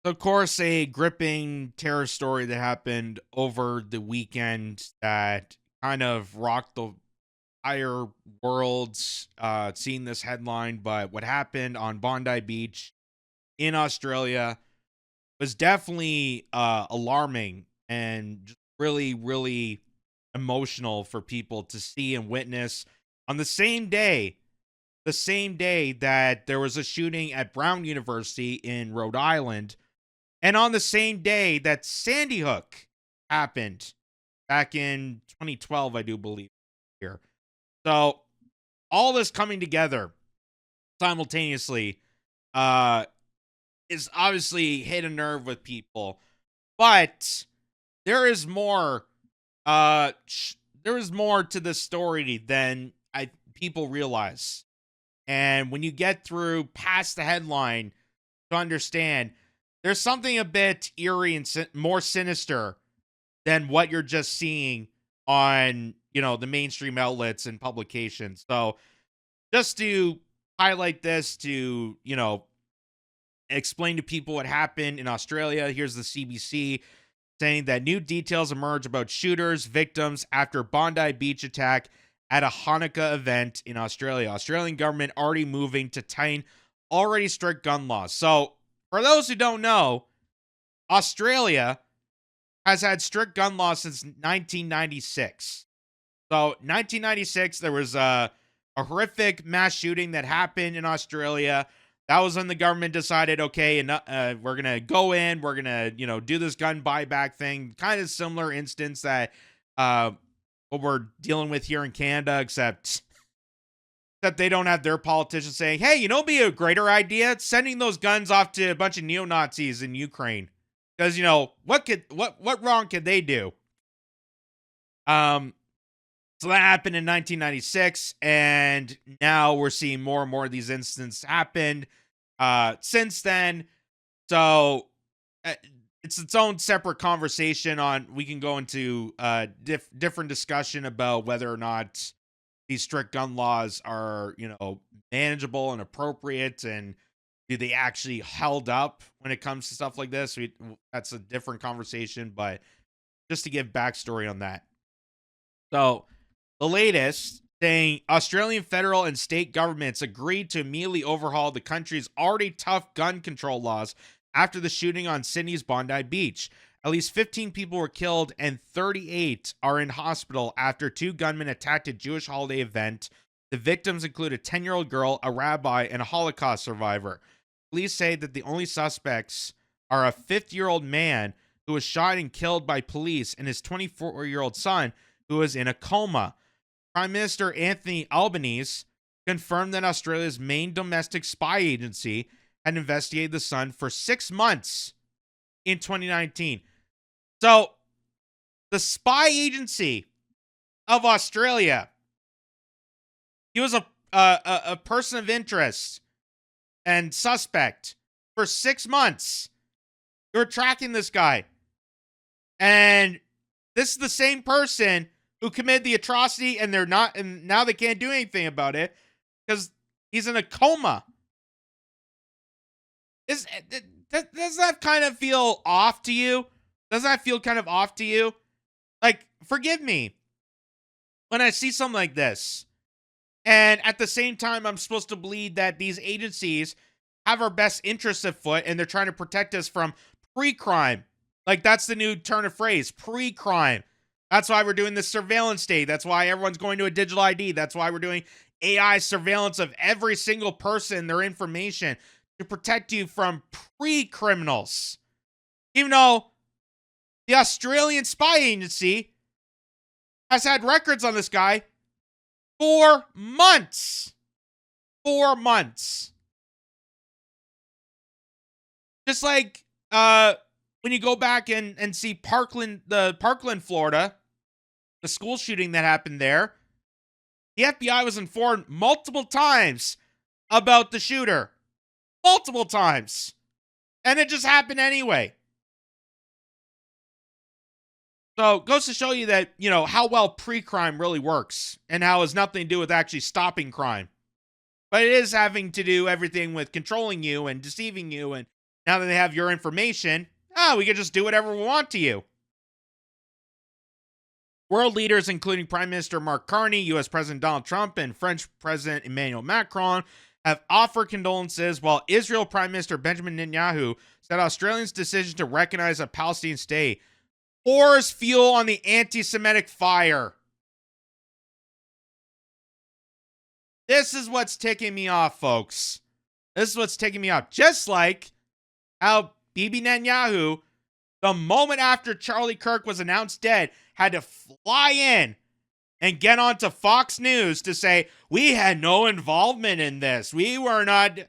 Of course, a gripping terror story that happened over the weekend that kind of rocked the entire world. Seeing this headline, but what happened on Bondi Beach in Australia was definitely alarming and just really, really emotional for people to see and witness on the same day that there was a shooting at Brown University in Rhode Island, and on the same day that Sandy Hook happened back in 2012, I do believe here. So all this coming together simultaneously uh, is obviously hit a nerve with people, but there is more. There is more to this story than people realize. And when you get through past the headline to understand, there's something a bit eerie and more sinister than what you're just seeing on, the mainstream outlets and publications. So just to highlight this, to, explain to people what happened in Australia, here's the CBC saying that new details emerge about shooters, victims after Bondi Beach attack at a Hanukkah event in Australia. Australian government already moving to tighten already strict gun laws. So, for those who don't know, Australia has had strict gun laws since 1996. So, 1996, there was a horrific mass shooting that happened in Australia. That was when the government decided, okay, and we're gonna go in, we're gonna, do this gun buyback thing. Kind of similar instance that what we're dealing with here in Canada, except that they don't have their politicians saying, hey, be a greater idea? It's sending those guns off to a bunch of neo-Nazis in Ukraine. Because, what wrong could they do? So that happened in 1996, and now we're seeing more and more of these incidents happen since then. So it's its own separate conversation we can go into different discussion about whether or not these strict gun laws are, manageable and appropriate, and do they actually held up when it comes to stuff like this? That's a different conversation, but just to give backstory on that. So the latest saying Australian federal and state governments agreed to immediately overhaul the country's already tough gun control laws after the shooting on Sydney's Bondi Beach. At least 15 people were killed and 38 are in hospital after two gunmen attacked a Jewish holiday event. The victims include a 10-year-old girl, a rabbi, and a Holocaust survivor. Police say that the only suspects are a 50-year-old man who was shot and killed by police and his 24-year-old son who is in a coma. Prime Minister Anthony Albanese confirmed that Australia's main domestic spy agency had investigated the son for 6 months in 2019. So, the spy agency of Australia, he was a person of interest and suspect for 6 months. They were tracking this guy. And this is the same person who committed the atrocity, and now they can't do anything about it because he's in a coma. Does that kind of feel off to you? Does that feel kind of off to you? Like, forgive me when I see something like this, and at the same time, I'm supposed to believe that these agencies have our best interests at foot, and they're trying to protect us from pre-crime. Like, that's the new turn of phrase, pre-crime. That's why we're doing this surveillance state. That's why everyone's going to a digital ID. That's why we're doing AI surveillance of every single person, their information, to protect you from pre-criminals. Even though the Australian spy agency has had records on this guy for months. 4 months. Just like when you go back and see Parkland, Florida, the school shooting that happened there, the FBI was informed multiple times about the shooter. Multiple times. And it just happened anyway. So, it goes to show you that, how well pre-crime really works, and how it has nothing to do with actually stopping crime. But it is having to do everything with controlling you and deceiving you and now that they have your information, we can just do whatever we want to you. World leaders, including Prime Minister Mark Carney, U.S. President Donald Trump, and French President Emmanuel Macron, have offered condolences, while Israel Prime Minister Benjamin Netanyahu said Australians' decision to recognize a Palestinian state pours fuel on the anti-Semitic fire. This is what's ticking me off, folks. This is what's ticking me off. Just like how Bibi Netanyahu, the moment after Charlie Kirk was announced dead, had to fly in and get onto Fox News to say, we had no involvement in this. We were not.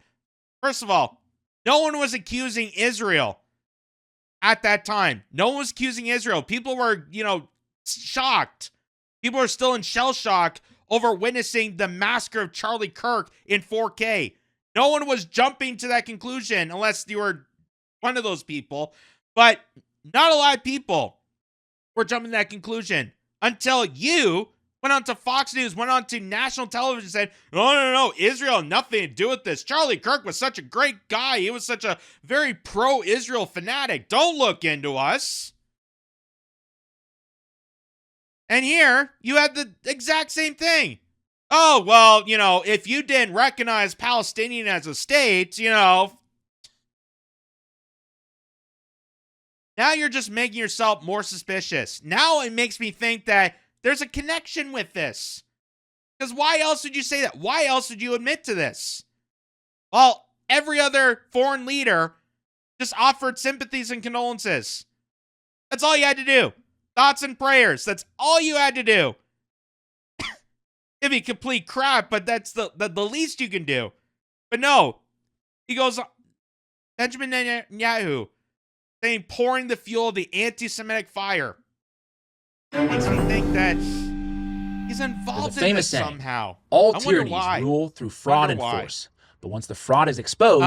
First of all, no one was accusing Israel at that time. No one was accusing Israel. People were, shocked. People were still in shell shock over witnessing the massacre of Charlie Kirk in 4K. No one was jumping to that conclusion unless you were one of those people. But not a lot of people were jumping to that conclusion until you went on to Fox News, went on to national television and said, no, Israel, nothing to do with this. Charlie Kirk was such a great guy. He was such a very pro-Israel fanatic. Don't look into us. And here, you had the exact same thing. Oh, well, if you didn't recognize Palestinian as a state, now you're just making yourself more suspicious. Now it makes me think that there's a connection with this. Because why else would you say that? Why else would you admit to this? Well, every other foreign leader just offered sympathies and condolences. That's all you had to do. Thoughts and prayers. That's all you had to do. It'd be complete crap, but that's the least you can do. But no. He goes, Benjamin Netanyahu, saying pouring the fuel of the anti-Semitic fire. It makes me think that he's involved in this somehow. All tyrannies rule through fraud and force. But once the fraud is exposed,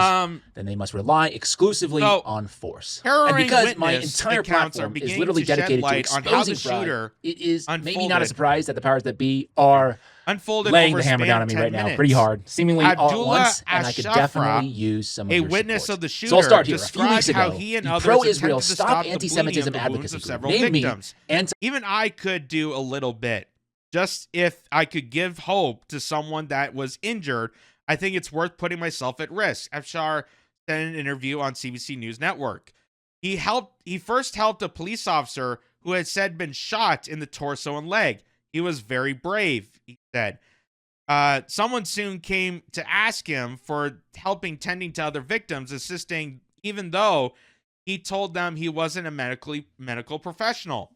then they must rely exclusively on force. And because my entire platform is literally dedicated to exposing fraud, it is maybe not a surprise that the powers that be are laying the hammer down on me right now pretty hard, seemingly all at once, and I could definitely use some of your support. A witness of the shooter, so I'll start here. A few weeks ago, the pro-Israel Stop Anti-Semitism advocacy group named me even I could do a little bit. Just if I could give hope to someone that was injured, I think it's worth putting myself at risk. Afshar said in an interview on CBC News Network. He first helped a police officer who had said been shot in the torso and leg. He was very brave, he said. Someone soon came to ask him for helping tending to other victims, assisting, even though he told them he wasn't a medical professional.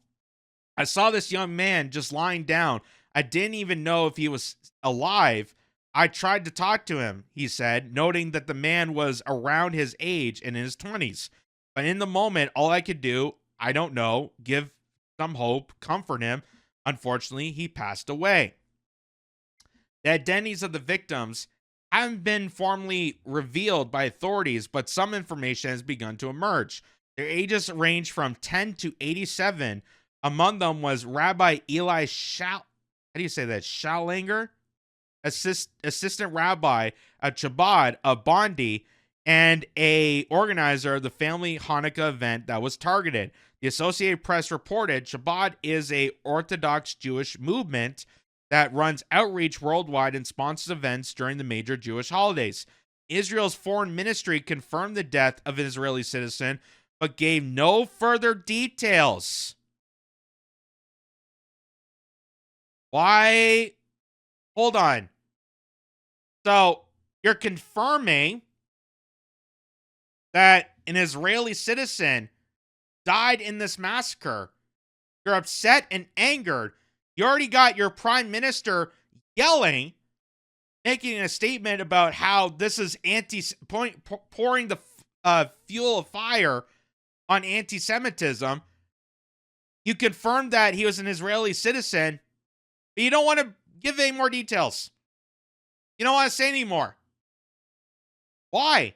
I saw this young man just lying down. I didn't even know if he was alive. I tried to talk to him, he said, noting that the man was around his age and in his 20s. But in the moment, all I could do, I don't know, give some hope, comfort him. Unfortunately, he passed away. The identities of the victims haven't been formally revealed by authorities, but some information has begun to emerge. Their ages range from 10 to 87. Among them was Rabbi Eli Schalanger? Assistant rabbi at Chabad of Bondi, and a organizer of the family Hanukkah event that was targeted. The Associated Press reported Chabad is a Orthodox Jewish movement that runs outreach worldwide and sponsors events during the major Jewish holidays. Israel's foreign ministry confirmed the death of an Israeli citizen, but gave no further details. Why? Hold on. So, you're confirming that an Israeli citizen died in this massacre. You're upset and angered. You already got your prime minister yelling, making a statement about how this is pouring the fuel of fire on anti-Semitism. You confirmed that he was an Israeli citizen, but you don't want to give any more details. You don't want to say anymore. Why?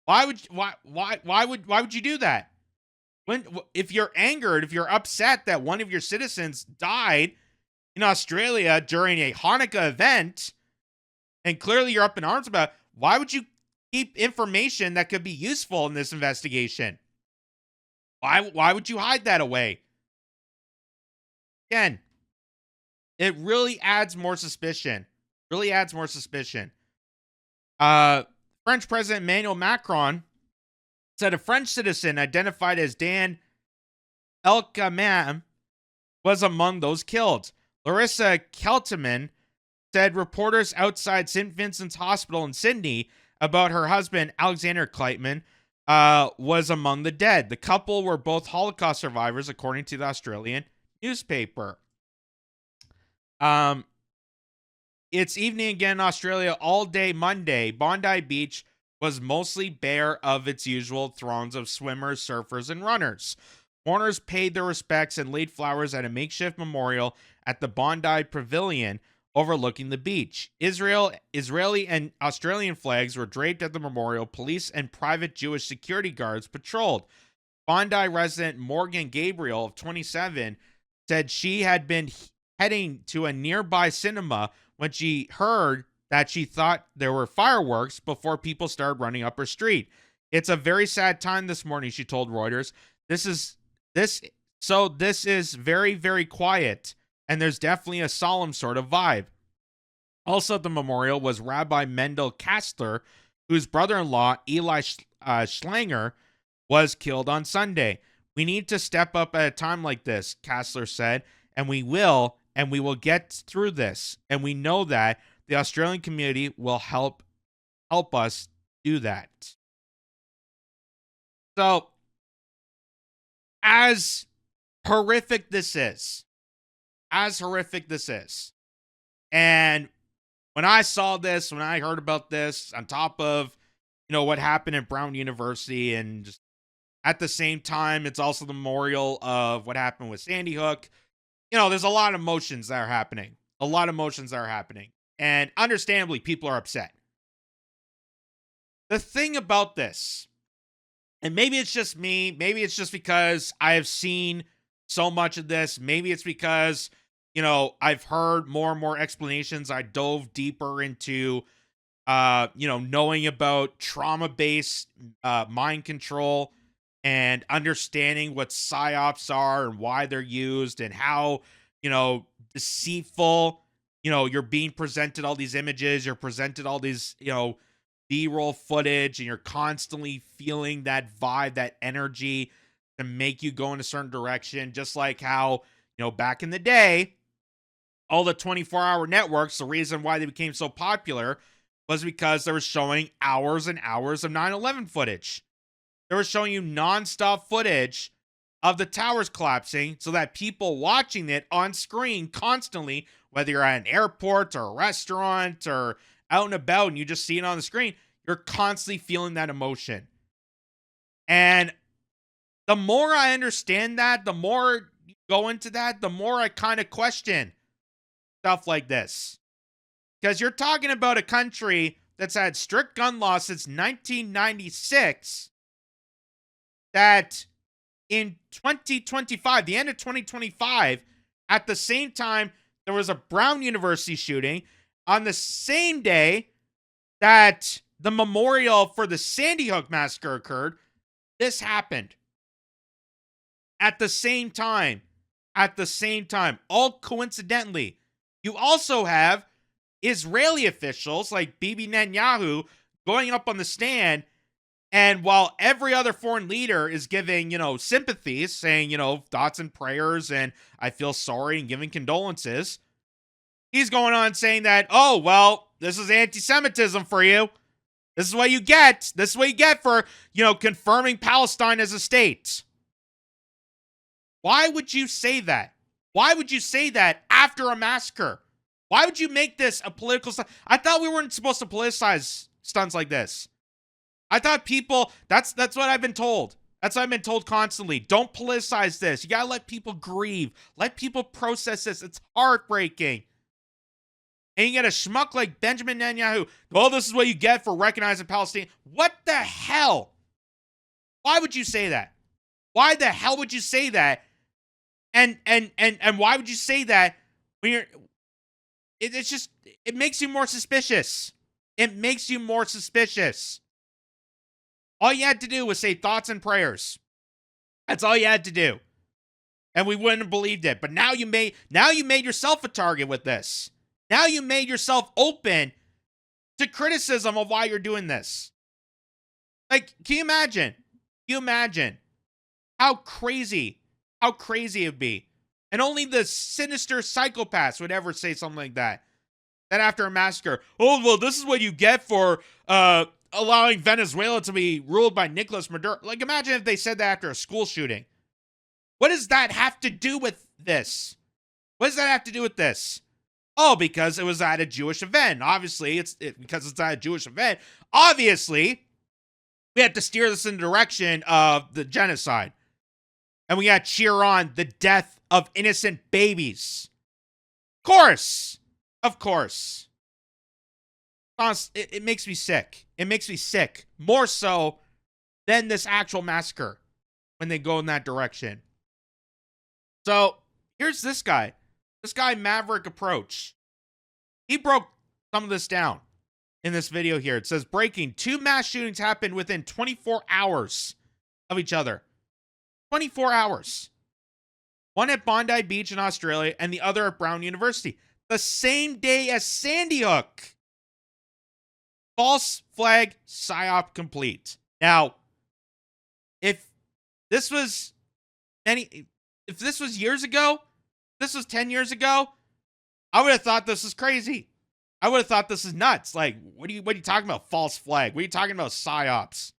Why would you do that? If you're angered, if you're upset that one of your citizens died in Australia during a Hanukkah event, and clearly you're up in arms about it, why would you keep information that could be useful in this investigation. Why would you hide that away? Again, it really adds more suspicion. Really adds more suspicion. French President Emmanuel Macron said a French citizen identified as Dan Elkaman was among those killed. Larissa Kelterman said reporters outside St. Vincent's Hospital in Sydney about her husband, Alexander Kleitman, was among the dead. The couple were both Holocaust survivors, according to the Australian newspaper. It's evening again in Australia all day Monday. Bondi Beach was mostly bare of its usual throngs of swimmers, surfers, and runners. Mourners paid their respects and laid flowers at a makeshift memorial at the Bondi Pavilion overlooking the beach. Israeli and Australian flags were draped at the memorial. Police and private Jewish security guards patrolled. Bondi resident Morgan Gabriel, of 27, said she had been heading to a nearby cinema when she heard that she thought there were fireworks before people started running up her street. It's a very sad time this morning, she told Reuters. This is very, very quiet, and there's definitely a solemn sort of vibe. Also at the memorial was Rabbi Mendel Kastler, whose brother-in-law, Eli Schlanger, was killed on Sunday. We need to step up at a time like this, Kastler said, and we will get through this. And we know that the Australian community will help us do that. So, as horrific this is, and when I saw this, when I heard about this, on top of, what happened at Brown University, and just at the same time, it's also the memorial of what happened with Sandy Hook. There's a lot of emotions that are happening. And understandably, people are upset. The thing about this, and maybe it's just me, maybe it's just because I have seen so much of this, maybe it's because, I've heard more and more explanations. I dove deeper into, knowing about trauma-based mind control and understanding what psyops are and why they're used and how, deceitful, you're being presented all these images, you're presented all these, B-roll footage, and you're constantly feeling that vibe, that energy to make you go in a certain direction. Just like how, back in the day, all the 24-hour networks, the reason why they became so popular was because they were showing hours and hours of 9/11 footage. They were showing you nonstop footage of the towers collapsing so that people watching it on screen constantly, whether you're at an airport or a restaurant or out and about and you just see it on the screen, you're constantly feeling that emotion. And the more I understand that, the more you go into that, the more I kind of question stuff like this. Because you're talking about a country that's had strict gun laws since 1996, that in 2025, the end of 2025, at the same time, there was a Brown University shooting on the same day that the memorial for the Sandy Hook massacre occurred. This happened at the same time, all coincidentally. You also have Israeli officials like Bibi Netanyahu going up on the stand, and while every other foreign leader is giving, sympathies, saying, thoughts and prayers, and I feel sorry, and giving condolences, he's going on saying that, oh, well, this is anti-Semitism for you. This is what you get. This is what you get for, confirming Palestine as a state. Why would you say that? Why would you say that after a massacre? Why would you make this a political stunt? I thought we weren't supposed to politicize stunts like this. I thought people, that's what I've been told. That's what I've been told constantly. Don't politicize this. You gotta let people grieve. Let people process this. It's heartbreaking. And you get a schmuck like Benjamin Netanyahu. Well, this is what you get for recognizing Palestine. What the hell? Why would you say that? Why the hell would you say that? And why would you say that when you're... It makes you more suspicious. It makes you more suspicious. All you had to do was say thoughts and prayers. That's all you had to do. And we wouldn't have believed it. But now you made yourself a target with this. Now you made yourself open to criticism of why you're doing this. Like, can you imagine? Can you imagine how crazy it'd be? And only the sinister psychopaths would ever say something like that. Then after a massacre, oh, well, this is what you get for allowing Venezuela to be ruled by Nicolas Maduro. Like, imagine if they said that after a school shooting. What does that have to do with this? What does that have to do with this? Oh, because it was at a Jewish event. Obviously, because it's at a Jewish event. Obviously, we have to steer this in the direction of the genocide. And we got to cheer on the death of innocent babies. Of course. It makes me sick. It makes me sick. More so than this actual massacre when they go in that direction. So, here's this guy. This guy, Maverick Approach. He broke some of this down in this video here. It says, breaking, 2 mass shootings happened within 24 hours of each other. 24 hours. One at Bondi Beach in Australia and the other at Brown University. The same day as Sandy Hook. False flag psyop complete. Now, if this was years ago, this was 10 years ago, I would have thought this is crazy. I would have thought this is nuts. Like, what are you talking about? False flag. What are you talking about? Psyops.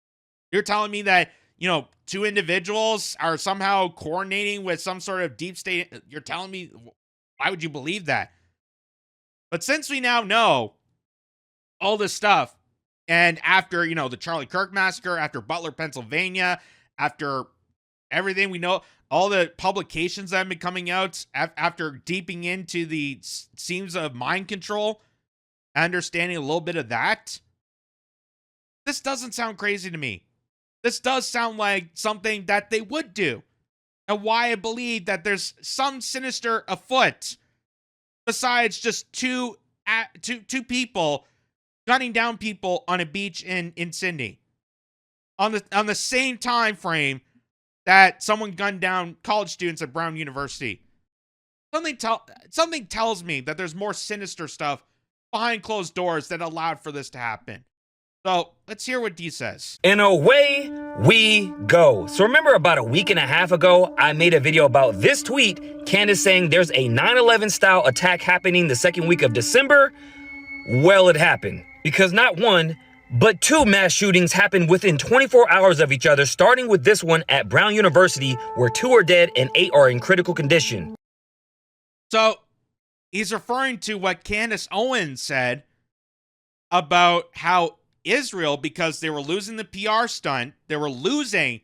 You're telling me that, 2 individuals are somehow coordinating with some sort of deep state. You're telling me, why would you believe that? But since we now know all this stuff, and after, the Charlie Kirk massacre, after Butler, Pennsylvania, after everything we know, all the publications that have been coming out, after deeping into the seams of mind control, understanding a little bit of that, this doesn't sound crazy to me. This does sound like something that they would do. And why I believe that there's some sinister afoot besides just two people gunning down people on a beach in Sydney. On the same time frame that someone gunned down college students at Brown University. Something tells me that there's more sinister stuff behind closed doors that allowed for this to happen. So let's hear what Dee says. And away we go. So remember about a week and a half ago, I made a video about this tweet, Candace saying there's a 9/11 style attack happening the second week of December. Well, it happened. Because not one, but 2 mass shootings happened within 24 hours of each other, starting with this one at Brown University, where 2 are dead and 8 are in critical condition. So he's referring to what Candace Owens said about how Israel, because they were losing the PR stunt, they were losing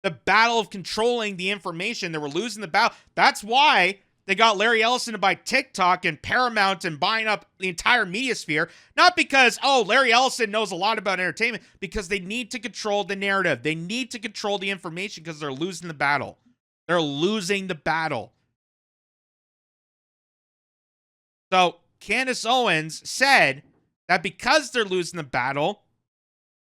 the battle of controlling the information, they were losing the battle. That's why they got Larry Ellison to buy TikTok and Paramount and buying up the entire media sphere. Not because, Larry Ellison knows a lot about entertainment, because they need to control the narrative. They need to control the information because they're losing the battle. They're losing the battle. So Candace Owens said that because they're losing the battle,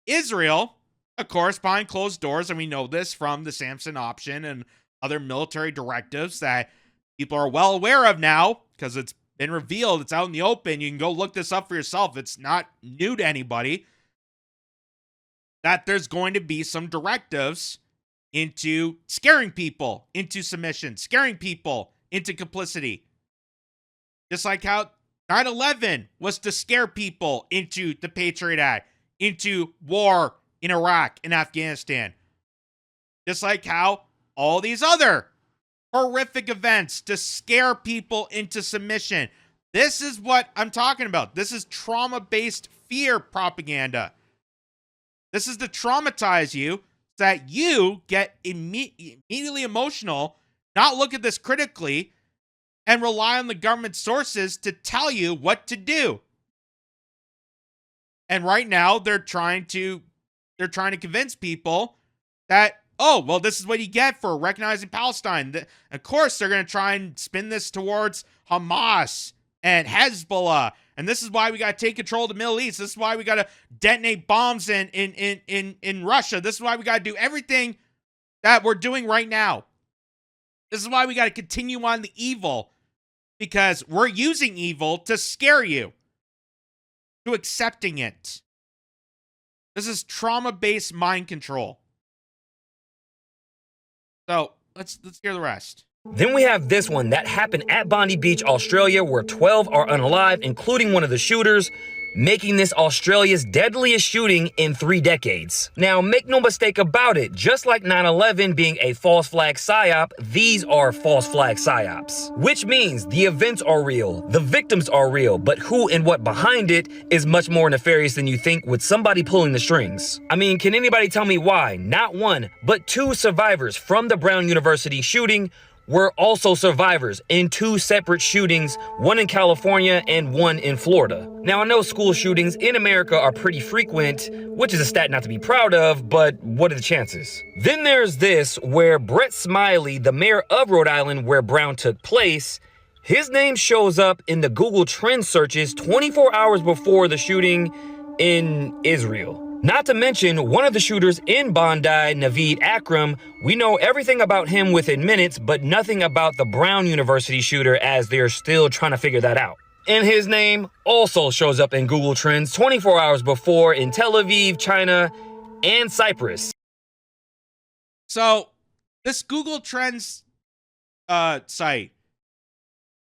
Israel, of course, behind closed doors, and we know this from the Samson option and other military directives that people are well aware of now because it's been revealed. It's out in the open. You can go look this up for yourself. It's not new to anybody. That there's going to be some directives into scaring people into submission, scaring people into complicity. Just like how 9/11 was to scare people into the Patriot Act, into war in Iraq and Afghanistan. Just like how all these other horrific events to scare people into submission. This is what I'm talking about. This is trauma-based fear propaganda. This is to traumatize you so that you get immediately emotional, not look at this critically, and rely on the government sources to tell you what to do. And right now, they're trying to convince people that, this is what you get for recognizing Palestine. Of course, they're going to try and spin this towards Hamas and Hezbollah. And this is why we got to take control of the Middle East. This is why we got to detonate bombs in Russia. This is why we got to do everything that we're doing right now. This is why we got to continue on the evil, because we're using evil to scare you to accepting it. This is trauma-based mind control. So let's hear the rest. Then we have this one that happened at Bondi Beach, Australia, where 12 are unalive, including one of the shooters, making this Australia's deadliest shooting in 3 decades. Now, make no mistake about it, just like 9/11 being a false flag psyop, these are false flag psyops. Which means the events are real, the victims are real, but who and what behind it is much more nefarious than you think, with somebody pulling the strings. I mean, can anybody tell me why not 1, but 2 survivors from the Brown University shooting were also survivors in 2 separate shootings, one in California and one in Florida? Now, I know school shootings in America are pretty frequent, which is a stat not to be proud of, but what are the chances? Then there's this, where Brett Smiley, the mayor of Rhode Island where Brown took place, his name shows up in the Google Trends searches 24 hours before the shooting in Israel. Not to mention, one of the shooters in Bondi, Naveed Akram, we know everything about him within minutes, but nothing about the Brown University shooter, as they're still trying to figure that out. And his name also shows up in Google Trends 24 hours before in Tel Aviv, China, and Cyprus. So, this Google Trends site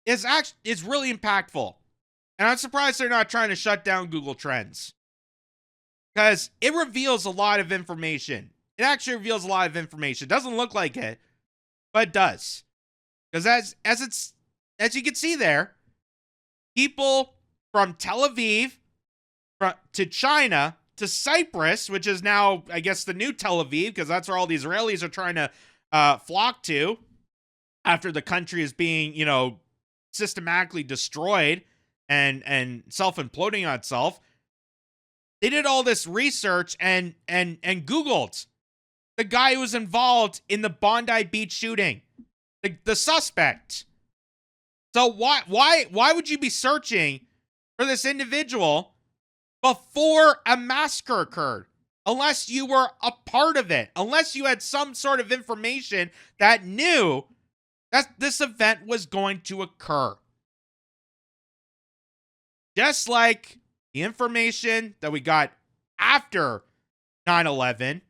is really impactful. And I'm surprised they're not trying to shut down Google Trends, because it reveals a lot of information. It actually reveals a lot of information. It doesn't look like it, but it does. Because as you can see there, people from Tel Aviv to China to Cyprus, which is now, I guess, the new Tel Aviv, because that's where all the Israelis are trying to flock to after the country is being, systematically destroyed and self-imploding on itself. They did all this research and Googled the guy who was involved in the Bondi Beach shooting, the suspect. So why would you be searching for this individual before a massacre occurred? Unless you were a part of it, unless you had some sort of information that knew that this event was going to occur. Just like the information that we got after 9/11,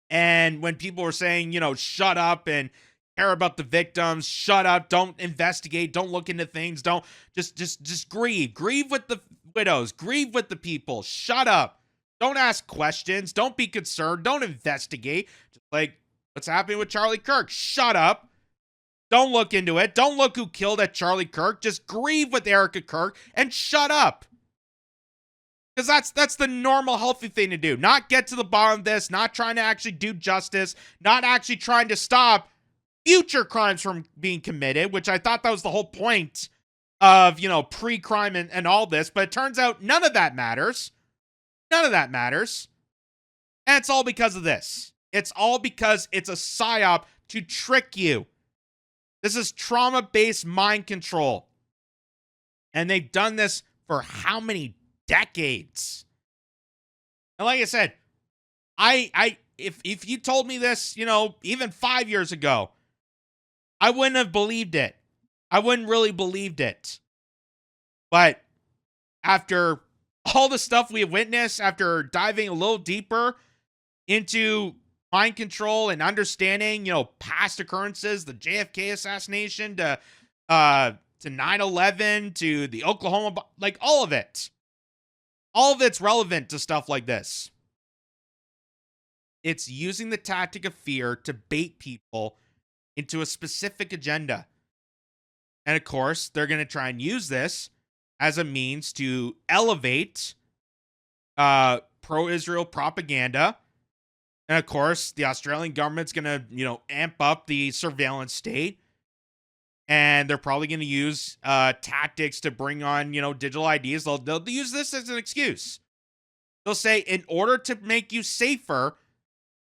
and when people were saying, shut up and care about the victims, shut up, don't investigate, don't look into things, don't just grieve with the widows, grieve with the people, shut up, don't ask questions, don't be concerned, don't investigate. Just like what's happening with Charlie Kirk, shut up. Don't look into it. Don't look who killed at Charlie Kirk. Just grieve with Erica Kirk and shut up. Because that's the normal, healthy thing to do. Not get to the bottom of this, not trying to actually do justice, not actually trying to stop future crimes from being committed, which I thought that was the whole point of, pre-crime and all this. But it turns out none of that matters. None of that matters. And it's all because of this. It's all because it's a psyop to trick you. This is trauma-based mind control. And they've done this for how many decades? And like I said, if you told me this, even 5 years ago, I wouldn't have believed it. I wouldn't really believed it. But after all the stuff we have witnessed, after diving a little deeper into mind control and understanding, past occurrences, the JFK assassination to 9/11 to the Oklahoma, like all of it. All of it's relevant to stuff like this. It's using the tactic of fear to bait people into a specific agenda. And of course, they're going to try and use this as a means to elevate pro-Israel propaganda. And of course, the Australian government's going to, amp up the surveillance state. And they're probably going to use tactics to bring on, digital IDs. They'll use this as an excuse. They'll say, in order to make you safer,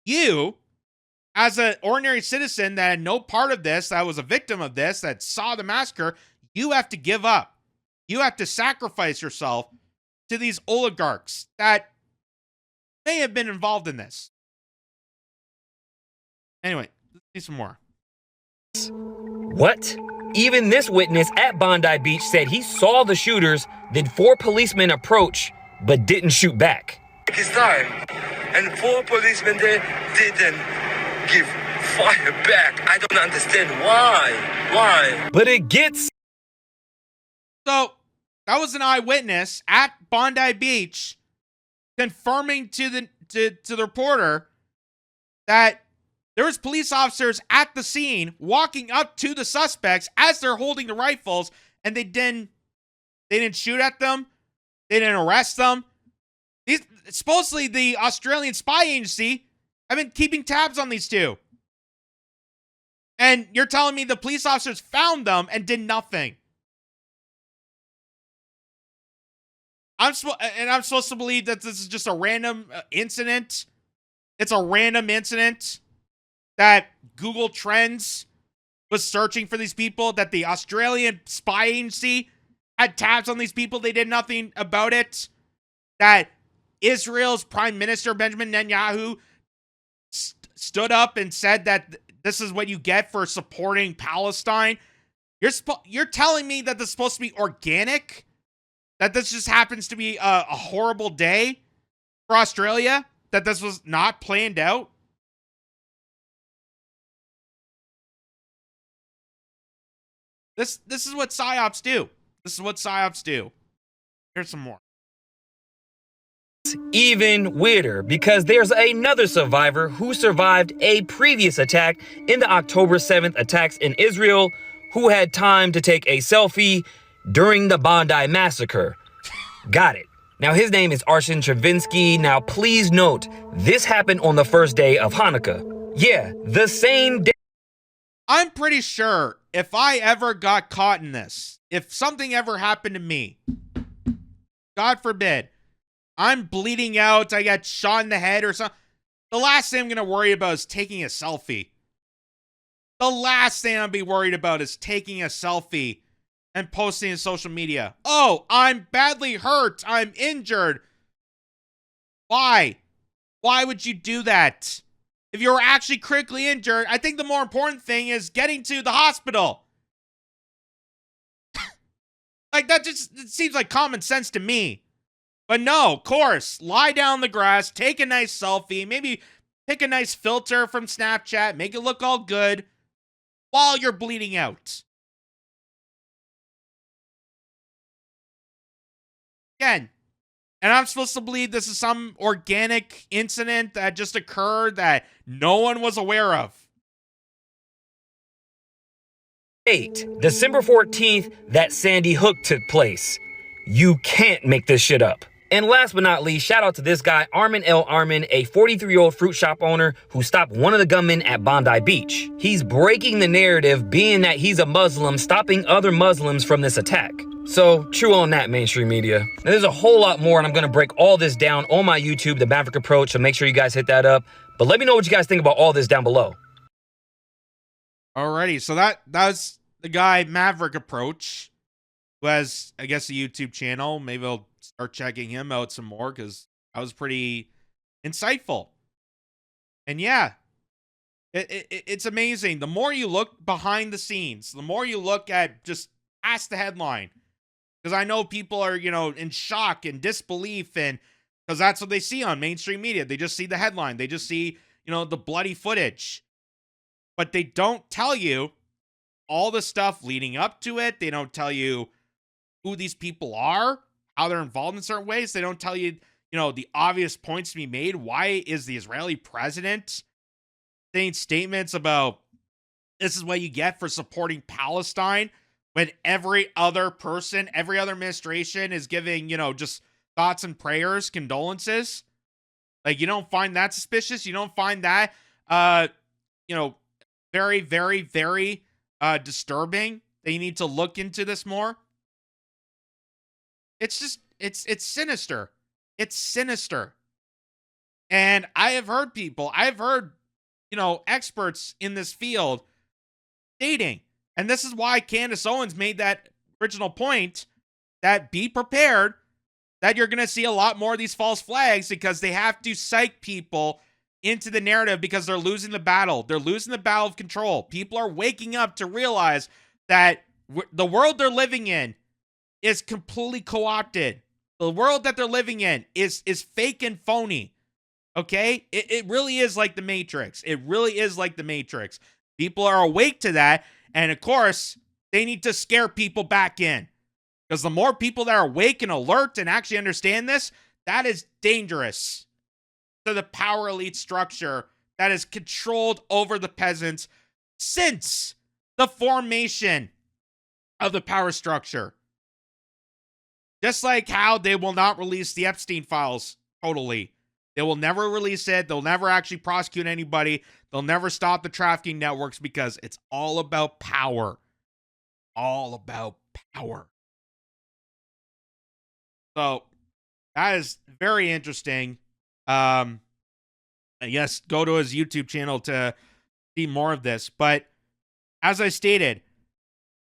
you, as an ordinary citizen that had no part of this, that was a victim of this, that saw the massacre, you have to give up. You have to sacrifice yourself to these oligarchs that may have been involved in this. Anyway, let's see some more. What? Even this witness at Bondi Beach said he saw the shooters, then 4 policemen approach, but didn't shoot back. His time, and 4 policemen there didn't give fire back. I don't understand why. But it gets... So, that was an eyewitness at Bondi Beach confirming to the reporter that there was police officers at the scene walking up to the suspects as they're holding the rifles, and they didn't shoot at them. They didn't arrest them. Supposedly the Australian spy agency have been keeping tabs on these two. And you're telling me the police officers found them and did nothing. I'm supposed to believe that this is just a random incident. It's a random incident that Google Trends was searching for these people, that the Australian spy agency had tabs on these people. They did nothing about it. That Israel's Prime Minister Benjamin Netanyahu stood up and said that this is what you get for supporting Palestine. You're telling me that this is supposed to be organic? That this just happens to be a horrible day for Australia? That this was not planned out? This is what psyops do. This is what psyops do. Here's some more. Even weirder, because there's another survivor who survived a previous attack in the October 7th attacks in Israel, who had time to take a selfie during the Bondi massacre. Got it. Now, his name is Arshin Travinsky. Now, please note, this happened on the first day of Hanukkah. Yeah, the same day. I'm pretty sure if I ever got caught in this, if something ever happened to me, God forbid, I'm bleeding out, I got shot in the head or something, the last thing I'm going to worry about is taking a selfie. The last thing I'll be worried about is taking a selfie and posting on social media. Oh, I'm badly hurt. I'm injured. Why? Why would you do that? If you're actually critically injured, I think the more important thing is getting to the hospital. Like, that just it seems like common sense to me. But no, of course, lie down in the grass, take a nice selfie, maybe pick a nice filter from Snapchat, make it look all good while you're bleeding out. Again, and I'm supposed to believe this is some organic incident that just occurred that no one was aware of. December 14th, that Sandy Hook took place. You can't make this shit up. And last but not least, shout out to this guy, Armin L. Armin, a 43-year-old fruit shop owner who stopped one of the gunmen at Bondi Beach. He's breaking the narrative, being that he's a Muslim, stopping other Muslims from this attack. So, true on that, mainstream media. Now, there's a whole lot more, and I'm going to break all this down on my YouTube, The Maverick Approach, so make sure you guys hit that up. But let me know what you guys think about all this down below. Alrighty, so that was the guy, Maverick Approach, who has, I guess, a YouTube channel. Maybe I'll start checking him out some more, because that was pretty insightful. And yeah, it's amazing. The more you look behind the scenes, the more you look at just past the headline, because I know people are, in shock and disbelief, and because that's what they see on mainstream media. They just see the headline. They just see, the bloody footage. But they don't tell you all the stuff leading up to it. They don't tell you who these people are, how they're involved in certain ways. They don't tell you, the obvious points to be made. Why is the Israeli president saying statements about this is what you get for supporting Palestine, when every other person, every other administration is giving, just thoughts and prayers, condolences? Like, you don't find that suspicious? You don't find that, very, very, very disturbing that you need to look into this more? It's just, it's sinister. It's sinister. And I've heard experts in this field stating, and this is why Candace Owens made that original point that be prepared that you're going to see a lot more of these false flags because they have to psych people into the narrative because they're losing the battle. They're losing the battle of control. People are waking up to realize that the world they're living in is completely co-opted. The world that they're living in is fake and phony. Okay? It really is like the Matrix. It really is like the Matrix. People are awake to that. And of course, they need to scare people back in. Because the more people that are awake and alert and actually understand this, that is dangerous to the power elite structure that is controlled over the peasants since the formation of the power structure. Just like how they will not release the Epstein files totally. They will never release it. They'll never actually prosecute anybody. They'll never stop the trafficking networks because it's all about power. All about power. So that is very interesting. Yes, go to his YouTube channel to see more of this. But as I stated,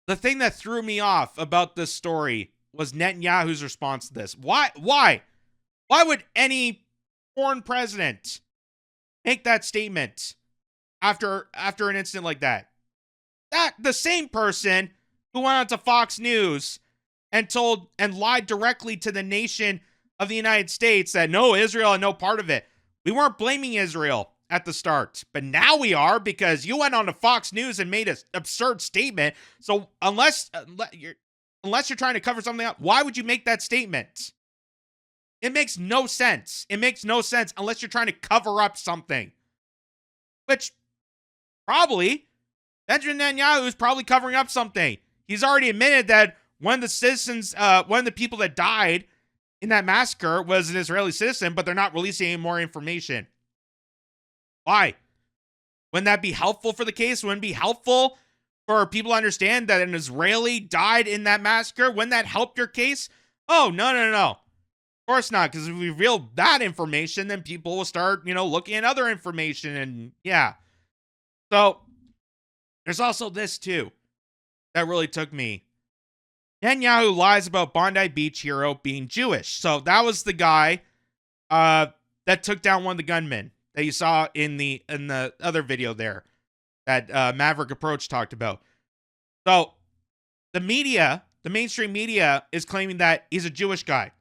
the thing that threw me off about this story was Netanyahu's response to this. Why would any foreign president make that statement after an incident like that? That the same person who went on to Fox News and told and lied directly to the nation of the United States that no, Israel had no part of it. We weren't blaming Israel at the start, but now we are because you went on to Fox News and made an absurd statement. So unless you're trying to cover something up, why would you make that statement? It makes no sense. It makes no sense unless you're trying to cover up something. Which probably Benjamin Netanyahu is probably covering up something. He's already admitted that one of the people that died in that massacre was an Israeli citizen, but they're not releasing any more information. Why? Wouldn't that be helpful for the case? Wouldn't it be helpful for people to understand that an Israeli died in that massacre? Wouldn't that help your case? Oh, no. Of course not, because if we reveal that information, then people will start, looking at other information, and yeah. So, there's also this, too, that really took me. Netanyahu lies about Bondi Beach hero being Jewish. So, that was the guy that took down one of the gunmen that you saw in the other video there that Maverick Approach talked about. So, the mainstream media is claiming that he's a Jewish guy.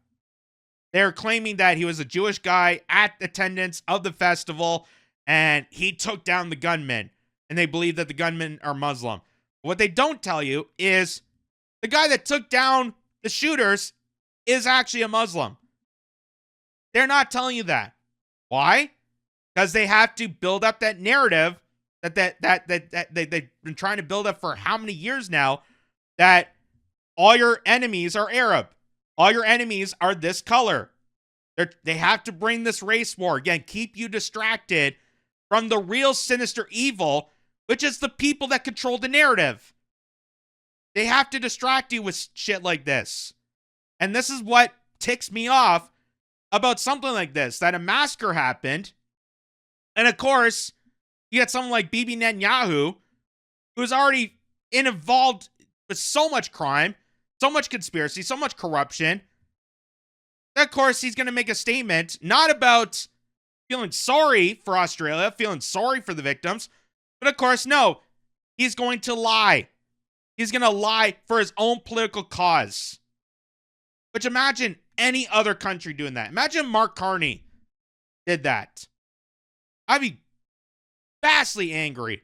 They're claiming that he was a Jewish guy at attendance of the festival, and he took down the gunmen, and they believe that the gunmen are Muslim. What they don't tell you is the guy that took down the shooters is actually a Muslim. They're not telling you that. Why? Because they have to build up that narrative that they've been trying to build up for how many years now, that all your enemies are Arab. All your enemies are this color. They have to bring this race war. Again, keep you distracted from the real sinister evil, which is the people that control the narrative. They have to distract you with shit like this. And this is what ticks me off about something like this, that a massacre happened. And of course, you got someone like Bibi Netanyahu, who's already involved with so much crime, so much conspiracy, so much corruption. Of course, he's going to make a statement, not about feeling sorry for Australia, feeling sorry for the victims, but of course, no, he's going to lie. He's going to lie for his own political cause. Which, imagine any other country doing that. Imagine Mark Carney did that. I'd be vastly angry.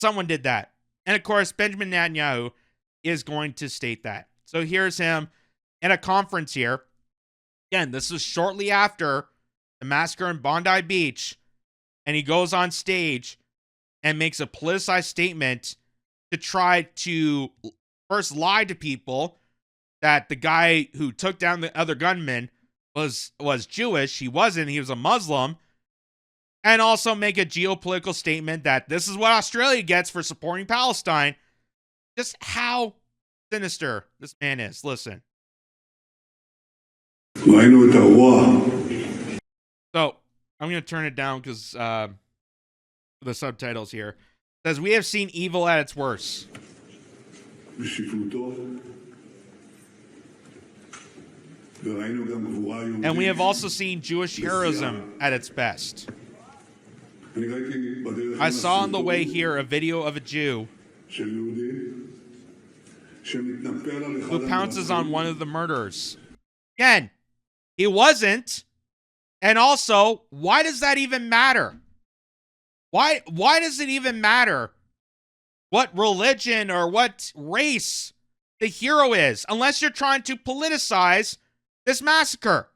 Someone did that. And of course, Benjamin Netanyahu is going to state that. So here's him at a conference here. Again, this is shortly after the massacre in Bondi Beach. And he goes on stage and makes a politicized statement to try to first lie to people that the guy who took down the other gunman was Jewish. He wasn't. He was a Muslim. And also make a geopolitical statement that this is what Australia gets for supporting Palestine. Just how sinister this man is. Listen. So I'm going to turn it down because the subtitles here. It says, we have seen evil at its worst. And we have also seen Jewish heroism at its best. I saw on the way here a video of a Jew who pounces on one of the murderers. Again, he wasn't. And also, why does that even matter? Why does it even matter what religion or what race the hero is, unless you're trying to politicize this massacre?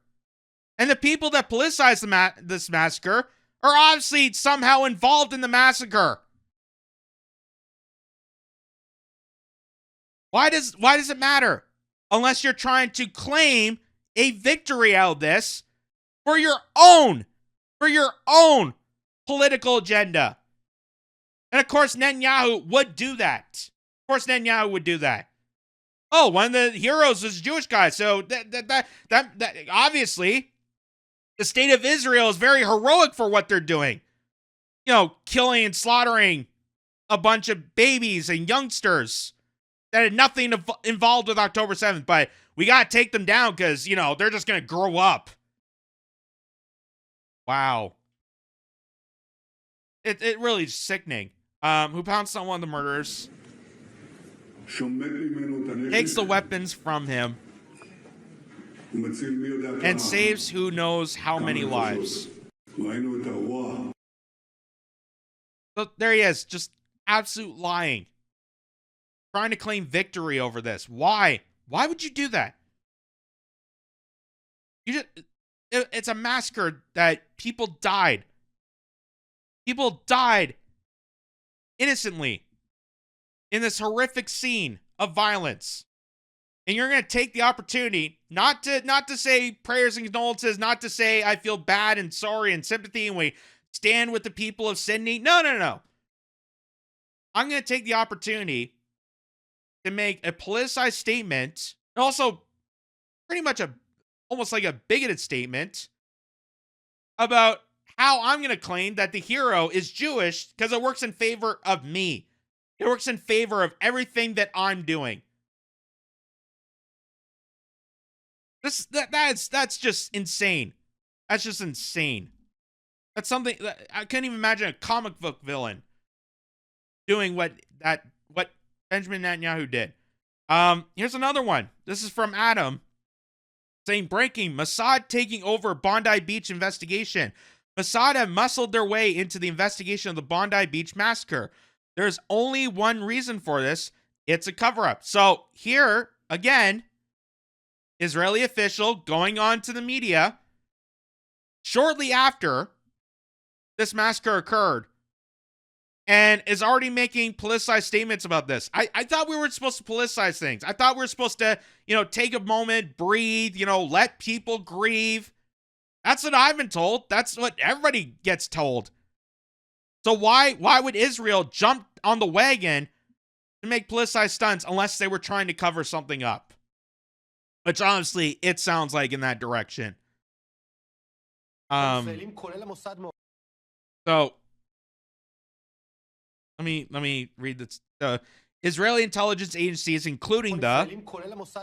And the people that politicize this massacre are obviously somehow involved in the massacre. Why does it matter? Unless you're trying to claim a victory out of this for your own political agenda. And of course, Netanyahu would do that. Oh, one of the heroes is a Jewish guy. So that obviously, the state of Israel is very heroic for what they're doing. You know, killing and slaughtering a bunch of babies and youngsters that had nothing involved with October 7th. But we got to take them down because, you know, they're just going to grow up. Wow. It really is sickening. Who pounced on one of the murderers, takes the weapons from him, and saves who knows how many lives. So there he is, just absolute lying. Trying to claim victory over this. Why? Why would you do that? It's a massacre that people died. People died innocently in this horrific scene of violence. And you're going to take the opportunity not to say prayers and condolences, not to say I feel bad and sorry and sympathy and we stand with the people of Sydney. No. I'm going to take the opportunity to make a politicized statement, and also pretty much almost like a bigoted statement about how I'm going to claim that the hero is Jewish because it works in favor of me. It works in favor of everything that I'm doing. That's just insane. That's just insane. That's something that I couldn't even imagine a comic book villain doing what Benjamin Netanyahu did. Here's another one. This is from Adam saying, breaking, Mossad taking over Bondi Beach investigation. Mossad have muscled their way into the investigation of the Bondi Beach massacre. There's only one reason for this. It's a cover-up. So here, again, Israeli official going on to the media shortly after this massacre occurred and is already making politicized statements about this. I thought we were supposed to politicize things. I thought we were supposed to, take a moment, breathe, let people grieve. That's what I've been told. That's what everybody gets told. So why would Israel jump on the wagon to make politicized stunts unless they were trying to cover something up? Which honestly, it sounds like in that direction. So let me read this. Israeli intelligence agencies, including the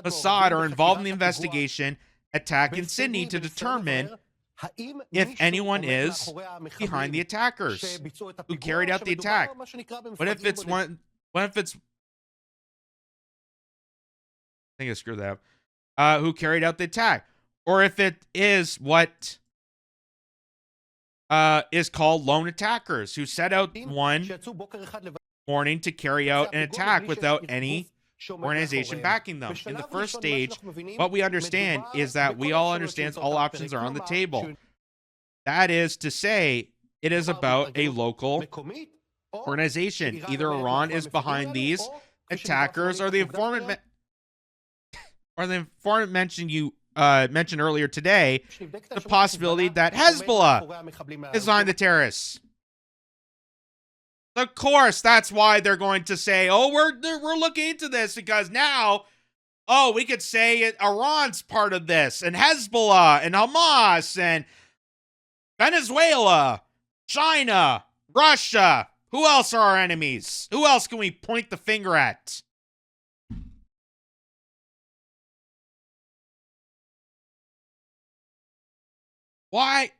Mossad, are involved in the investigation attack in Sydney to determine if anyone is behind the attackers who carried out the attack. What if it's I think I screwed that up. Who carried out the attack? Or if it is what is called lone attackers who set out one morning to carry out an attack without any organization backing them. In the first stage, what we understand is that we all understand all options are on the table. That is to say, it is about a local organization. Either Iran is behind these attackers or the informant mentioned earlier today, the possibility that Hezbollah is behind the terrorists. Of course, that's why they're going to say, oh, we're looking into this because now, we could say Iran's part of this, and Hezbollah, and Hamas, and Venezuela, China, Russia. Who else are our enemies? Who else can we point the finger at? Why?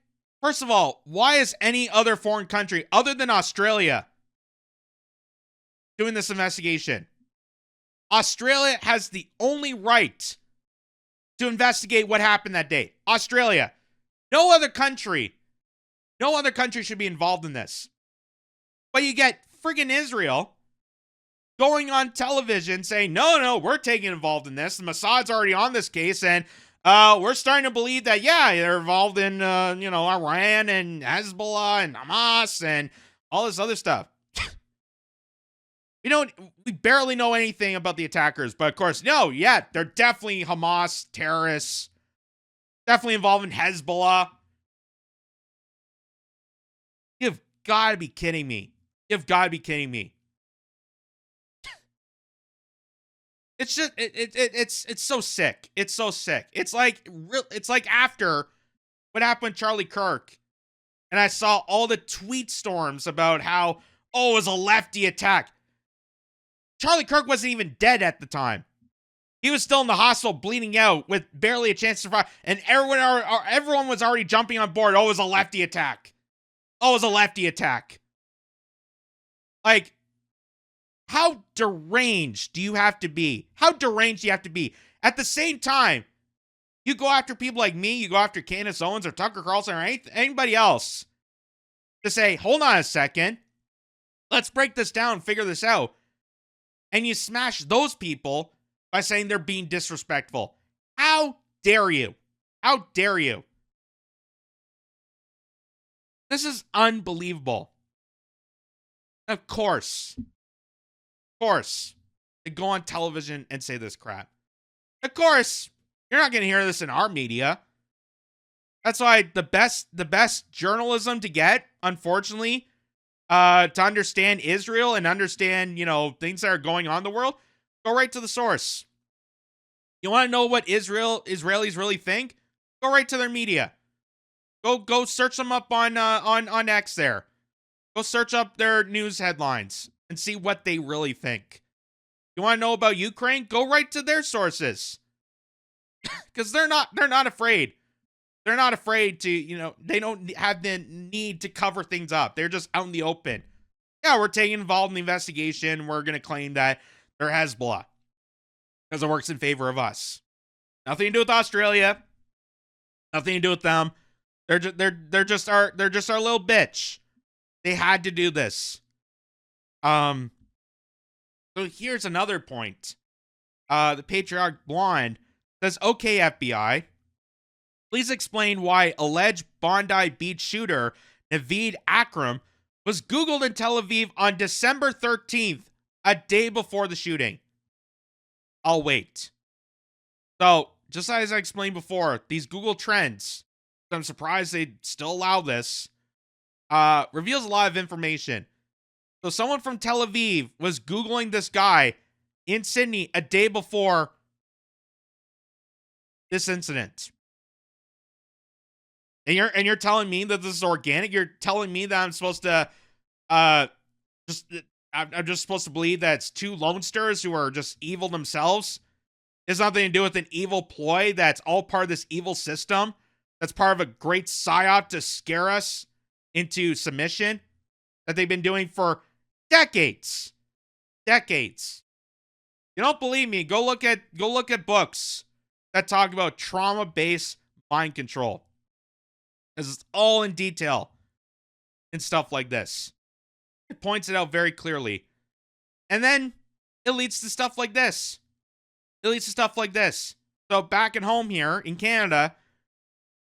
First of all, why is any other foreign country other than Australia doing this investigation? Australia has the only right to investigate what happened that day. Australia. No other country should be involved in this. But you get friggin' Israel going on television saying, no, we're taking involved in this. The Mossad's already on this case, and we're starting to believe that, yeah, they're involved in, Iran and Hezbollah and Hamas and all this other stuff. We barely know anything about the attackers, but of course, they're definitely Hamas terrorists, definitely involved in Hezbollah. You've got to be kidding me. You've got to be kidding me. It's just it's so sick. It's so sick. It's like after what happened with Charlie Kirk, and I saw all the tweet storms about how it was a lefty attack. Charlie Kirk wasn't even dead at the time. He was still in the hospital bleeding out with barely a chance to survive, and everyone was already jumping on board. It was a lefty attack. It was a lefty attack. Like, how deranged do you have to be? How deranged do you have to be? At the same time, you go after people like me, you go after Candace Owens or Tucker Carlson or anybody else to say, hold on a second, let's break this down, figure this out. And you smash those people by saying they're being disrespectful. How dare you? How dare you? This is unbelievable. Of course, they go on television and say this crap. Of course, you're not going to hear this in our media. That's why the best journalism to get, unfortunately, to understand Israel and understand, things that are going on in the world, go right to the source. You want to know what Israelis really think? Go right to their media. Go search them up on X there. Go search up their news headlines and see what they really think. You want to know about Ukraine? Go right to their sources. Because they're not afraid. They're not afraid to, they don't have the need to cover things up. They're just out in the open. Yeah, we're taking involved in the investigation. We're going to claim that they're Hezbollah because it works in favor of us. Nothing to do with Australia. Nothing to do with them. They're just our little bitch. They had to do this. So here's another point. The Patriarch Blonde says, okay, FBI, please explain why alleged Bondi Beach shooter Naveed Akram was Googled in Tel Aviv on December 13th, a day before the shooting. I'll wait. So, just as I explained before, these Google Trends, I'm surprised they still allow this, reveals a lot of information. So someone from Tel Aviv was Googling this guy in Sydney a day before this incident. And you're telling me that this is organic? You're telling me that I'm supposed to I'm just supposed to believe that it's two Lone Stars who are just evil themselves? It has nothing to do with an evil ploy that's all part of this evil system. That's part of a great psyop to scare us into submission that they've been doing for decades. Decades. You don't believe me? Go look at books that talk about trauma-based mind control. Because it's all in detail and stuff like this. It points it out very clearly. And then it leads to stuff like this. So back at home here in Canada,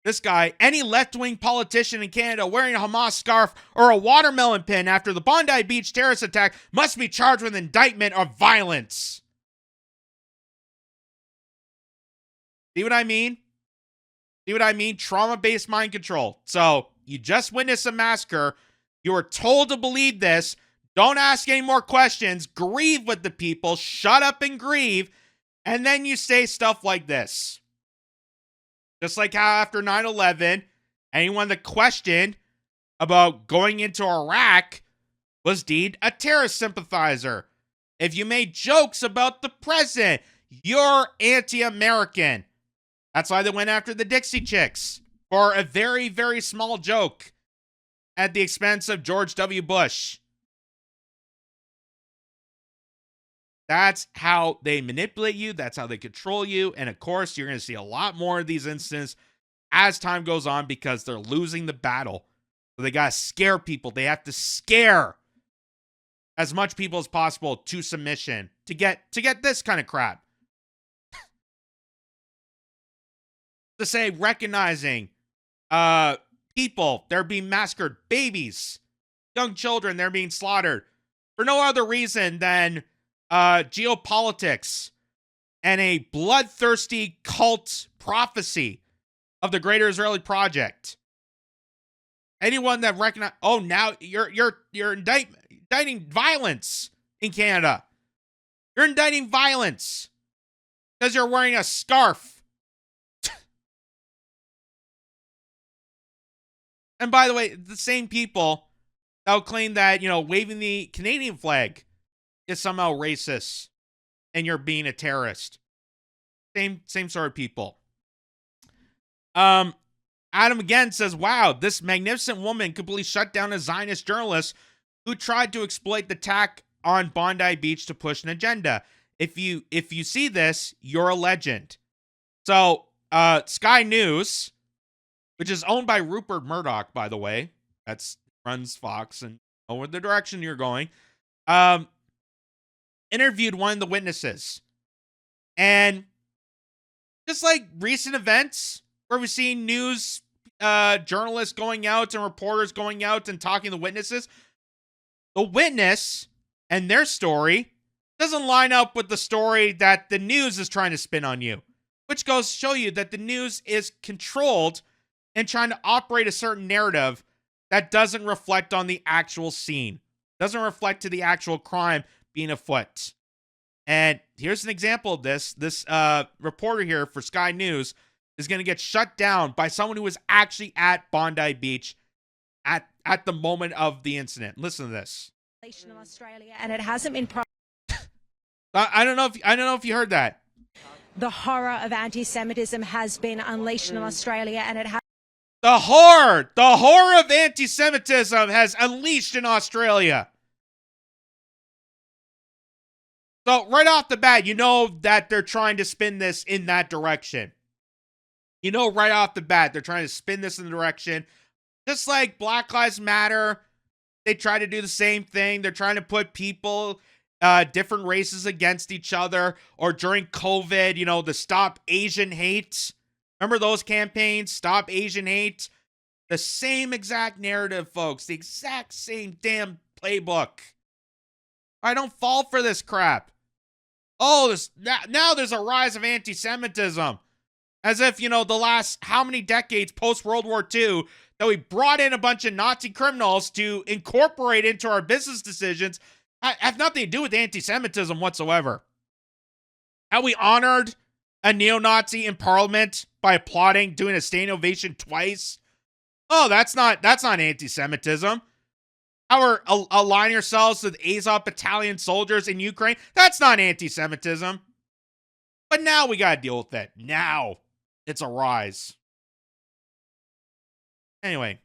this guy, any left-wing politician in Canada wearing a Hamas scarf or a watermelon pin after the Bondi Beach terrorist attack must be charged with indictment of violence. See what I mean? Trauma-based mind control. So, you just witnessed a massacre. You were told to believe this. Don't ask any more questions. Grieve with the people. Shut up and grieve. And then you say stuff like this. Just like how after 9/11, anyone that questioned about going into Iraq was deemed a terrorist sympathizer. If you made jokes about the president, you're anti-American. That's why they went after the Dixie Chicks. for a very, very small joke at the expense of George W. Bush. That's how they manipulate you. That's how they control you. And of course, you're going to see a lot more of these incidents as time goes on because they're losing the battle. So they got to scare people. They have to scare as much people as possible to submission to get this kind of crap. To say recognizing people, they're being massacred, babies, young children, they're being slaughtered for no other reason than geopolitics and a bloodthirsty cult prophecy of the Greater Israeli Project. Anyone that recognize, oh, now you're indicting violence in Canada. You're indicting violence because you're wearing a scarf. And by the way, the same people that will claim that, waving the Canadian flag is somehow racist and you're being a terrorist. Same sort of people. Adam again says, wow, this magnificent woman completely shut down a Zionist journalist who tried to exploit the attack on Bondi Beach to push an agenda. If you see this, you're a legend. So, Sky News, which is owned by Rupert Murdoch, by the way, that's runs Fox and know the direction you're going, interviewed one of the witnesses. And just like recent events where we've seen news journalists going out and reporters going out and talking to witnesses, the witness and their story doesn't line up with the story that the news is trying to spin on you, which goes to show you that the news is controlled and trying to operate a certain narrative that doesn't reflect on the actual scene, doesn't reflect to the actual crime being afoot. And here's an example of this. This reporter here for Sky News is going to get shut down by someone who was actually at Bondi Beach at the moment of the incident. Listen to this. Australia, and it hasn't been. I don't know if you heard that. The horror of anti-Semitism has been unleashed in Australia, and it has. The horror of anti-Semitism has unleashed in Australia. So right off the bat, you know that they're trying to spin this in that direction. You know right off the bat, they're trying to spin this in the direction. Just like Black Lives Matter, they try to do the same thing. They're trying to put people, different races against each other. Or during COVID, the Stop Asian Hate. Remember those campaigns? Stop Asian Hate. The same exact narrative, folks. The exact same damn playbook. I don't fall for this crap. Oh, now there's a rise of anti-Semitism. As if, the last how many decades post-World War II that we brought in a bunch of Nazi criminals to incorporate into our business decisions have nothing to do with anti-Semitism whatsoever. How we honored a neo-Nazi in Parliament by applauding, doing a standing ovation twice. Oh, that's not anti-Semitism. How we're aligning ourselves with Azov battalion soldiers in Ukraine. That's not anti-Semitism. But now we got to deal with it. Now it's a rise. Anyway.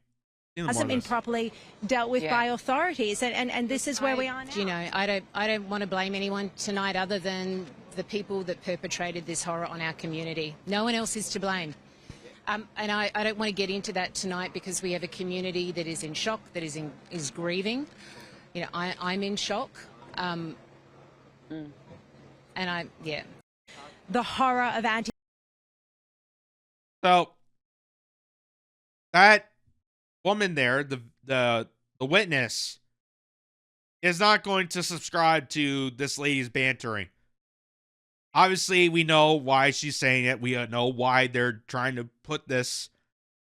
Hasn't been properly dealt with by authorities. And this is where we are now. I don't want to blame anyone tonight other than the people that perpetrated this horror on our community. No one else is to blame. And I don't want to get into that tonight because we have a community that is in shock, that is grieving. I'm in shock. And the horror of anti. So that woman there, the witness, is not going to subscribe to this lady's bantering. Obviously, we know why she's saying it. We know why they're trying to put this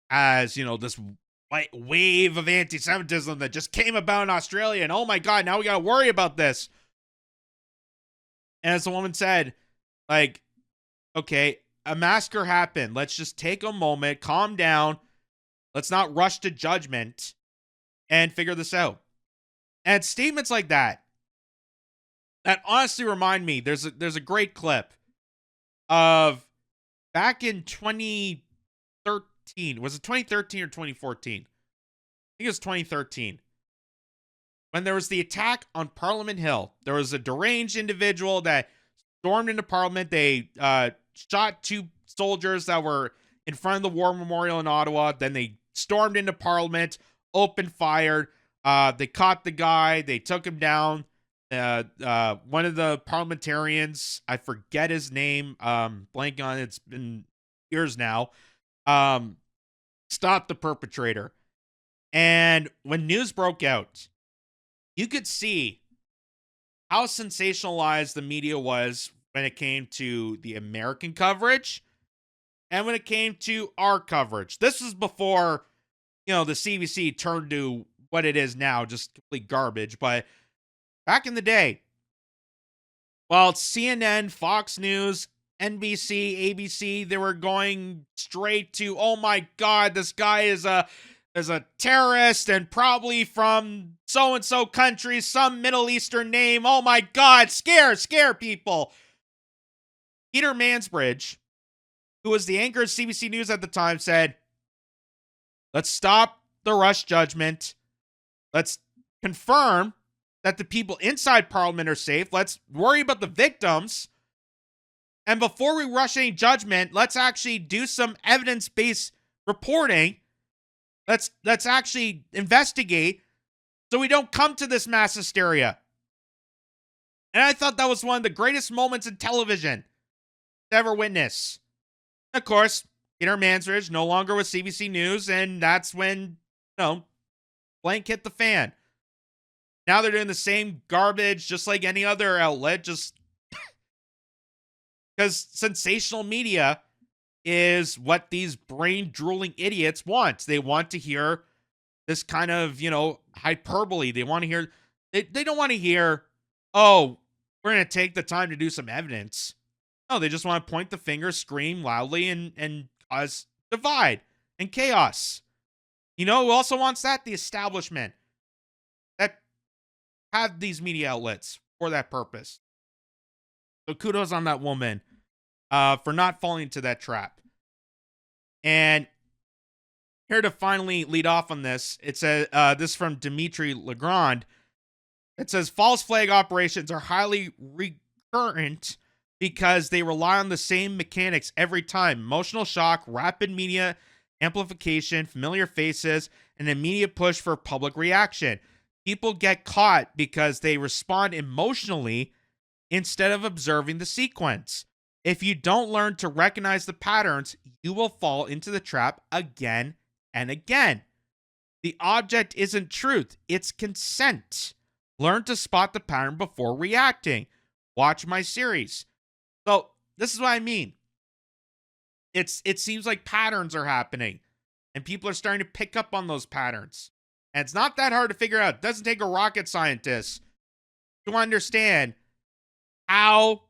as, this wave of anti-Semitism that just came about in Australia. And oh my God, now we got to worry about this. And as the woman said, okay, a massacre happened. Let's just take a moment, calm down. Let's not rush to judgment and figure this out. And statements like that honestly remind me, there's a great clip of back in 2013, 2014. Was it 2013 or 2014? I think it was 2013. When there was the attack on Parliament Hill. There was a deranged individual that stormed into Parliament. They shot 2 soldiers that were in front of the War Memorial in Ottawa. Then they stormed into Parliament, opened fire. They caught the guy. They took him down. One of the parliamentarians, I forget his name, blanking on it, it's been years now, stopped the perpetrator. And when news broke out, you could see how sensationalized the media was when it came to the American coverage and when it came to our coverage. This was before, the CBC turned to what it is now, just complete garbage. But back in the day, well, CNN, Fox News, NBC, ABC, they were going straight to, oh my God, this guy is a terrorist and probably from so-and-so country, some Middle Eastern name. Oh my God, scare people. Peter Mansbridge, who was the anchor of CBC News at the time, said, let's stop the rush judgment. Let's confirm that the people inside Parliament are safe. Let's worry about the victims. And before we rush any judgment, let's actually do some evidence-based reporting. Let's actually investigate so we don't come to this mass hysteria. And I thought that was one of the greatest moments in television to ever witness. Of course, Peter Mansbridge no longer with CBC News, and that's when, blank hit the fan. Now they're doing the same garbage just like any other outlet, just because sensational media is what these brain-drooling idiots want. They want to hear this kind of, hyperbole. They want to hear, they don't want to hear, oh, we're going to take the time to do some evidence. No, they just want to point the finger, scream loudly, and cause divide and chaos. Who also wants that? The establishment that have these media outlets for that purpose. So kudos on that woman for not falling into that trap. And here to finally lead off on this, it says, this is from Dimitri Legrand. It says, false flag operations are highly recurrent because they rely on the same mechanics every time. Emotional shock, rapid media amplification, familiar faces, and immediate push for public reaction. People get caught because they respond emotionally instead of observing the sequence. If you don't learn to recognize the patterns, you will fall into the trap again and again. The object isn't truth, it's consent. Learn to spot the pattern before reacting. Watch my series. So, this is what I mean. It seems like patterns are happening, and people are starting to pick up on those patterns. And it's not that hard to figure out. It doesn't take a rocket scientist to understand how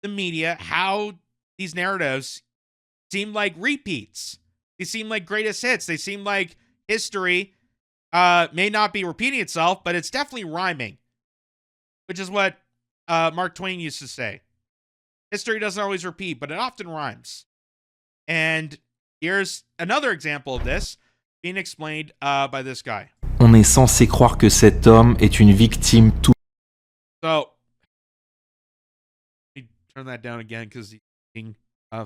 the media, how these narratives seem like repeats. They seem like greatest hits. They seem like history may not be repeating itself, but it's definitely rhyming, which is what Mark Twain used to say. History doesn't always repeat, but it often rhymes. And here's another example of this being explained by this guy. On est censé croire que cet homme est une victime tout. So, let me turn that down again because he's being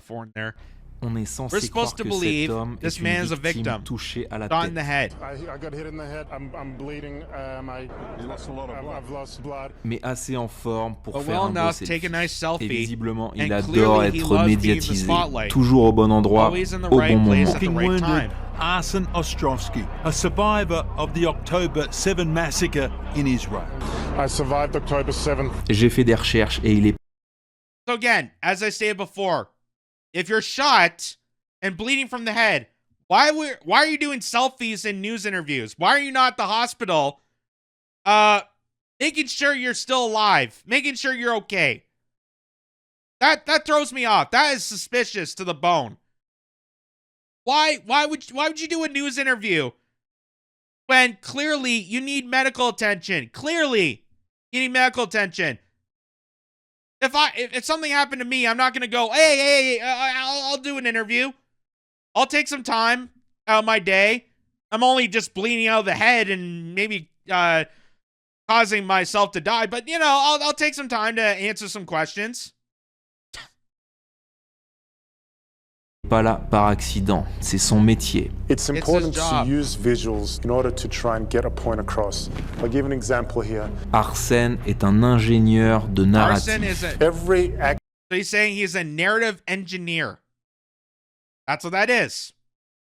foreign there. We're supposed to believe this man is a victim. Shot in the head. I got hit in the head. I'm bleeding. I've lost blood. Mais assez en forme pour faire well un beau enough, selfie. take a nice selfie. Et visiblement, il And adore clearly he être loves being in the médiatisé. spotlight. Toujours au bon endroit, Always in the au right bon place moment. at the right time. Arsen Ostrovsky, a survivor of the October 7 massacre in Israel. I survived October 7th. J'ai fait des recherches et il est. So again, as I stated before, if you're shot and bleeding from the head, why are you doing selfies in news interviews? Why are you not at the hospital making sure you're still alive, making sure you're okay? That throws me off. That is suspicious to the bone. Why would you do a news interview when clearly you need medical attention? Clearly you need medical attention. If something happened to me, I'm not going to go, hey, I'll do an interview. I'll take some time out of my day. I'm only just bleeding out of the head and maybe causing myself to die, but I'll take some time to answer some questions. Pas là par accident, c'est son métier. It's important to use visuals in order to try and get a point across. I'll give an example here. Arsène est un ingénieur de narratif. So he's saying he's a narrative engineer. That's what that is.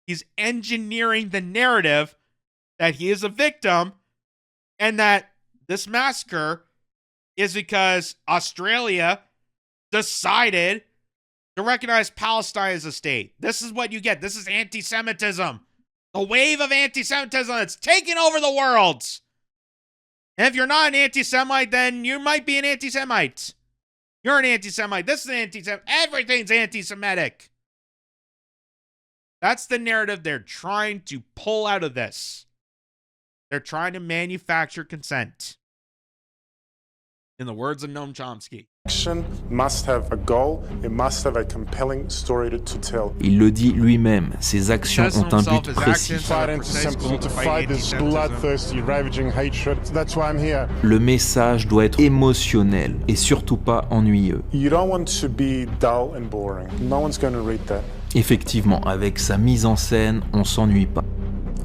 He's engineering the narrative that he is a victim and that this massacre is because Australia decided to recognize Palestine as a state. This is what you get. This is anti-Semitism. The wave of anti-Semitism that's taking over the world. And if you're not an anti-Semite, then you might be an anti-Semite. You're an anti-Semite. This is an anti-Semite. Everything's anti-Semitic. That's the narrative they're trying to pull out of this. They're trying to manufacture consent. In the words of Noam Chomsky. Action must have a goal. It must have a compelling story to tell. Il le dit lui-même, ses actions ont un but précis. Fight anti-Semitism, to fight this bloodthirsty, ravaging hatred. That's why I'm here. Le message doit être émotionnel et surtout pas ennuyeux. You don't want to be dull and boring. No one's going to read that. Effectivement, avec sa mise en scène, on s'ennuie pas.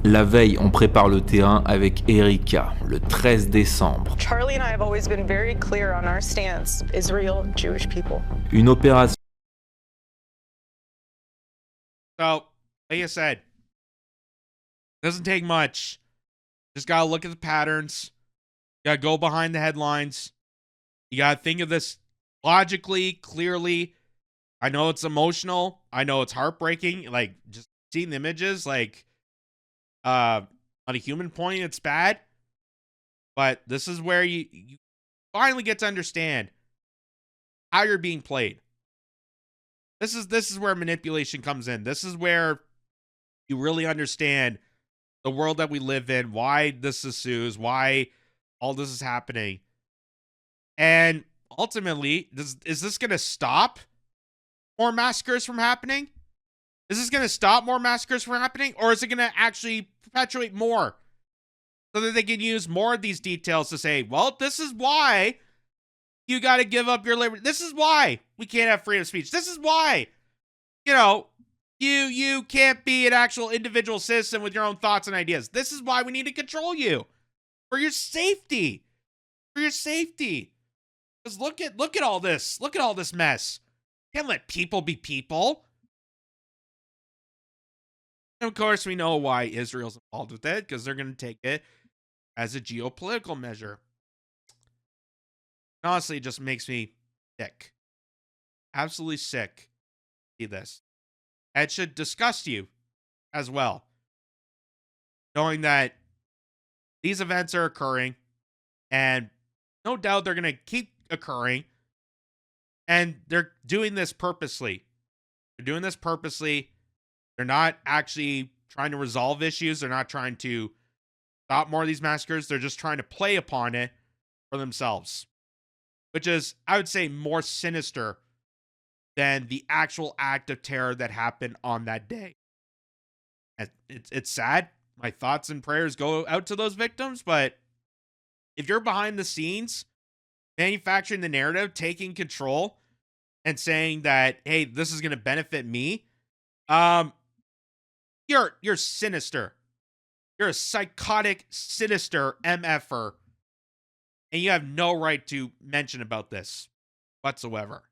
La veille, on prépare le terrain avec Erika, le 13 décembre. Charlie and I have always been very clear on our stance. Israel, Jewish people. Une opération. So, like I said, doesn't take much. Just gotta look at the patterns. You gotta go behind the headlines. You gotta think of this logically, clearly. I know it's emotional. I know it's heartbreaking. Like, just seeing the images, like, on a human point, it's bad. But this is where you finally get to understand how you're being played. This is where manipulation comes in. This is where you really understand the world that we live in, why this ensues, why all this is happening. And ultimately, is this going to stop more massacres from happening? Is this going to stop more massacres from happening? Or is it going to actually perpetuate more? So that they can use more of these details to say, well, this is why you got to give up your liberty. This is why we can't have freedom of speech. This is why, you can't be an actual individual citizen with your own thoughts and ideas. This is why we need to control you. For your safety. For your safety. Because look at all this. Look at all this mess. Can't let people be people. And of course, we know why Israel's involved with it, because they're going to take it as a geopolitical measure. And honestly, it just makes me sick. Absolutely sick to see this. It should disgust you as well. Knowing that these events are occurring, and no doubt they're going to keep occurring, and they're doing this purposely. They're doing this purposely. They're not actually trying to resolve issues. They're not trying to stop more of these massacres. They're just trying to play upon it for themselves, which is, I would say, more sinister than the actual act of terror that happened on that day. And it's sad. My thoughts and prayers go out to those victims, but if you're behind the scenes, manufacturing the narrative, taking control, and saying that, hey, this is going to benefit me, you're sinister. You're a psychotic, sinister MFer. And you have no right to mention about this whatsoever.